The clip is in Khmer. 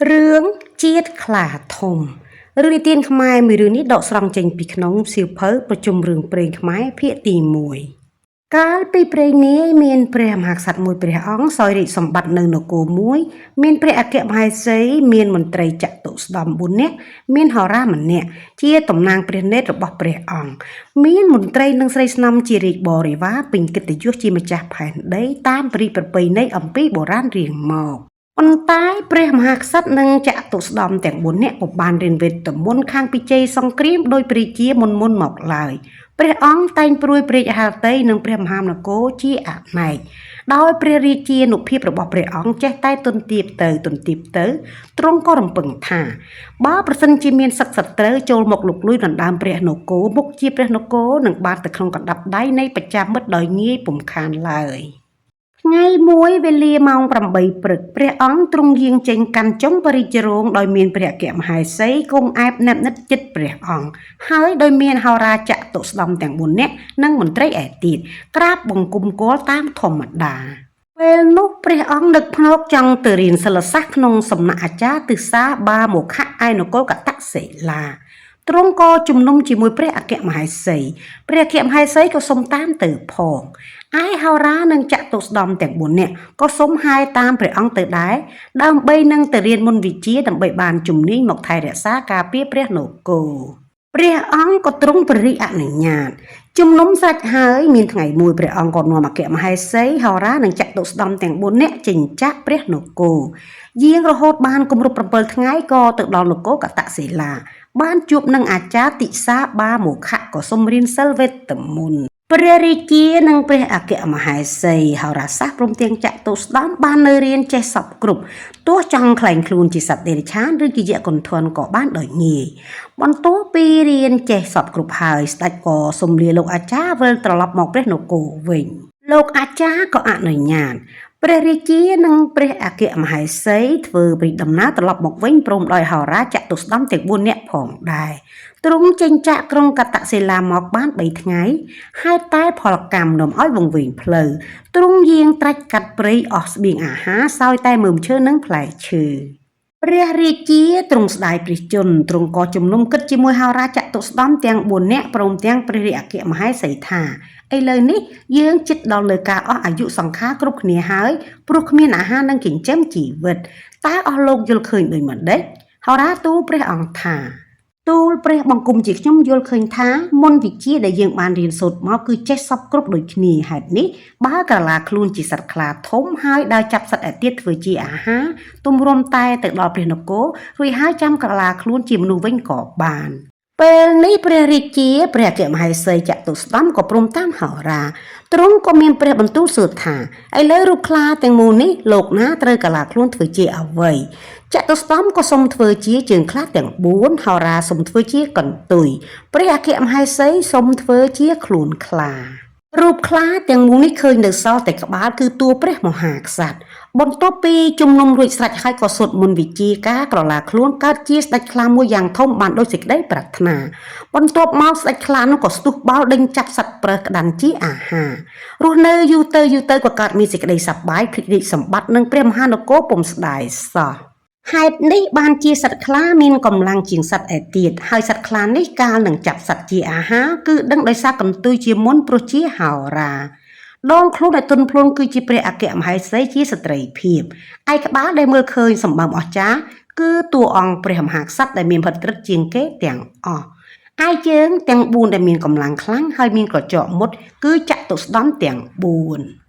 រឿងជាតិខ្លាធំរឿងនិទានខ្មែរមួយរឿងនេះដកស្រង់ចេញពីក្នុងសៀវភៅប្រជុំរឿងព្រេងខ្មែរភាគទី1កាលពីព្រេងនាយមានព្រះមហាក្សត្រមួយព្រះអង្គសោយរាជសម្បត្តិនៅនគរមួយមានព្រះអគ្គមហេសីមានមន្ត្រីចតុស្ដម្ភ4នាក់មានហោរាម្នាក់ជាតំណាងព្រះនេត្ររបស់ព្រះអង្គមានមន្ត្រីនិងស្រីស្នំជារាជបរិវារពេញកិត្តិយសជាម្ចាស់ផែនដីតាមពរិប្រពៃណីអំពីបុរាណរៀងមកប៉ុន្តែព្រះមហាក្សត្រនិងចតុស្ដម្ភទាំង4នាក់ពុំបានរៀនវេទមន្តខាងពិជ័យសង្គ្រាមដោយព្រះរាជាមុនមកឡើយព្រះអង្គតែងព្រួយព្រែកហាតីនិងព្រះមហានគរជាអនេកដោយព្រះរាជានុភាពរបស់ព្រះអង្គចេះតែទន្ទាបទៅទ្រង់ក៏រំពឹងថាបើប្រសិនជាមានសក្តិសត្រូវចូលមកលុកលុយដណ្ដើមព្រះនគរមុខជាព្រះនគរនឹងបានទៅក្នុងកណ្ដាប់ដៃនៃបច្ចាមិត្តដោយងាយពុំខានឡើយថ្ងៃមួយវេលាម៉ោង8ព្រឹកព្រះអង្គទ្រង់យាងចេញកាន់ចុងបរិជ្ជរងដោយមានព្រះអគ្គមហេសីគង់អែបណែបនិតចិត្តព្រះអង្គហើយដោយមានហោរាចតុស្ដម្ភទាំង4នាក់និងមន្ត្រីឯទៀតក្រាបបង្គំគាល់តាមធម្មតាពេលនោះព្រះអង្គនឹកភ្នែកចង់ទៅរៀនសិលសាស្ត្រក្នុងសំណាក់អាចារ្យទិសាបាមុខៈឯនគរកតសិលាទ្រង់ក៏ជំនុំជាមួយព្រះអគ្គមហេសីព្រះអគ្គមហេសីក៏សុំតាមទៅផងឯហោរានិងចតុស្ដម្ភទាំង4នាក់ក៏សុំហាយតាមព្រះអង្គទៅដែរដើម្បីនឹងទៅរៀនមន្តវិជ្ជាដើម្បីបានជំនាញមកថែរក្សាការពារព្រះនគរព្រះអង្គក៏ទ្រង់ព្រះរាជអនុញ្ញាតជំនុំស្រេចហើយមានថ្ងៃមួយព្រះអង្គក៏នាំអគ្គមហេសីហោរានិងចតុស្ដម្ភទាំង4នាក់ចេញចាក់ព្រះនគរយាងរហូតបានគម្រប់7ថ្ងៃក៏ទៅដល់នគរកតសិលាបានជួបនឹងអាចារ្យទិសាបាមុខៈក៏សូមរៀនសិលវេទមន្តព្រះរាជានិងព្រះអគ្គមហេសីហោរាសាស្ត្រព្រមទាំងចតុស្ដម្ភបាននៅរៀនចេះសពគ្រប់ទោះចង់ក្លែងខ្លួនជាសត្វដេរឆានឬជាយក្សកន្ធរក៏បានដោយងាយបន្ទាប់ពីរៀនចេះសពគ្រប់ហើយស្ដេចក៏សូមលាលោកអាចារ្យវិលត្រឡប់មកព្រះនគរវិញលោកអាចារ្យក៏អនុញ្ញាតព្រះរាជានិងព្រះអគ្គមហេសីធ្វើពីដំណើរត្រឡប់មកវិញព្រមដោយហោរាចតុស្ដម្ភទាំង4នាក់ផងដែរទ្រង់ចេញចាក់ក្រុងកតសិលាមកបាន3ថ្ងៃហើយតែផលកម្មនាំឲ្យវង្វេងផ្លូវទ្រង់យាងត្រាច់កាត់ព្រៃអស់ស្បៀងអាហារសោយតែមើមឈើនិងផ្លែឈើព្រះរាជាទ្រង់ស្ដាយព្រះជន្មទ្រង់ក៏ជំនុំគិតជាមួយហោរាចតុស្ដម្ភទាំង4នាក់ព្រមទាំងព្រះរាជអគ្គមហេសីថាឥឡូវនេះយើងជិតដល់លើការអស់អាយុសង្ខារគ្រប់គ្នាហើយព្រោះគ្មានអាហារនិងចិញ្ចឹមជីវិតតើអស់លោកយល់ឃើញដូចម្ដេចហោរាទូលព្រះអង្គថាទូលព្រះបង្គំជាខ្ញុំយល់ឃើញថាមន្តវិជ្ជាដែលយើងបានរៀនសូត្រមកគឺចេះសពគ្រប់ដូចគ្នាហេតុនេះបើកាឡាខ្លួនជាសត្វខ្លាធំហើយដើរចាប់សត្វឯទៀតធ្វើជាអាហារទម្រាំតែទៅដល់ព្រះនគររួចហើយចាំកាឡាខ្លួនជាមនុស្សវិញក៏បានពេលនេះព្រះរាជាព្រះអគ្គមហេសីចតុស្ដម្ភក៏ព្រមតាមហោរាទ្រង់ក៏មានព្រះបន្ទូលសួរថាឥឡូវរូបខ្លាទាំងមូលនេះលោកណាត្រូវកាឡាខ្លួនធ្វើជាអ្វីចតុស្ដម្ភក៏សុំធ្វើជាជើងខ្លាទាំង4ហោរាសុំធ្វើជាកន្ទុយព្រះអគ្គមហេសីសុំធ្វើជាខ្លួនខ្លារូបខ្លាទាំងមូលនេះឃើញនៅសល់តែក្បាលគឺតួព្រះមហាក្សត្របន្ទាប់ពីជំនុំរួចស្រេចហើយក៏សូត្រមន្តវិជ្ជាការក្រឡាខ្លួនកើតជាស្ដេចខ្លាមួយយ៉ាងធំបានដូចសេចក្តីប្រាថ្នាបន្ទាប់មកស្ដេចខ្លានោះក៏ស្ទុះបោលដេញចាប់សត្វប្រើសក្តាន់ជាអាហាររស់នៅយូរទៅក៏កើតមានសេចក្តីសប្បាយភ្លេចរាជសម្បត្តិនិងព្រះមហានគរពុំស្ដាយសោះហេតុនេះបានជាសត្វខ្លាមានកម្លាំងជាងសត្វឯទៀតហើយសត្វខ្លានេះកាលនឹងចាប់សត្វជាអាហារគឺដឹងដោយសារកន្ទុយជាមុនព្រោះជាហោរាដងខ្លួនដែលទន់ភ្លន់គឺជាព្រះអគ្គមហេសីជាស្ត្រីភាពឯក្បាលដែលមើលឃើញសម្បើមអស្ចារ្យគឺតួអង្គព្រះមហាក្សត្រដែលមានផិតត្រិតជាងគេទាំងអស់ឯជើងទាំង4ដែលមានកម្លាំងខ្លាំងហើយមានក្រចកមុតគឺចតុស្ដម្ភទាំង4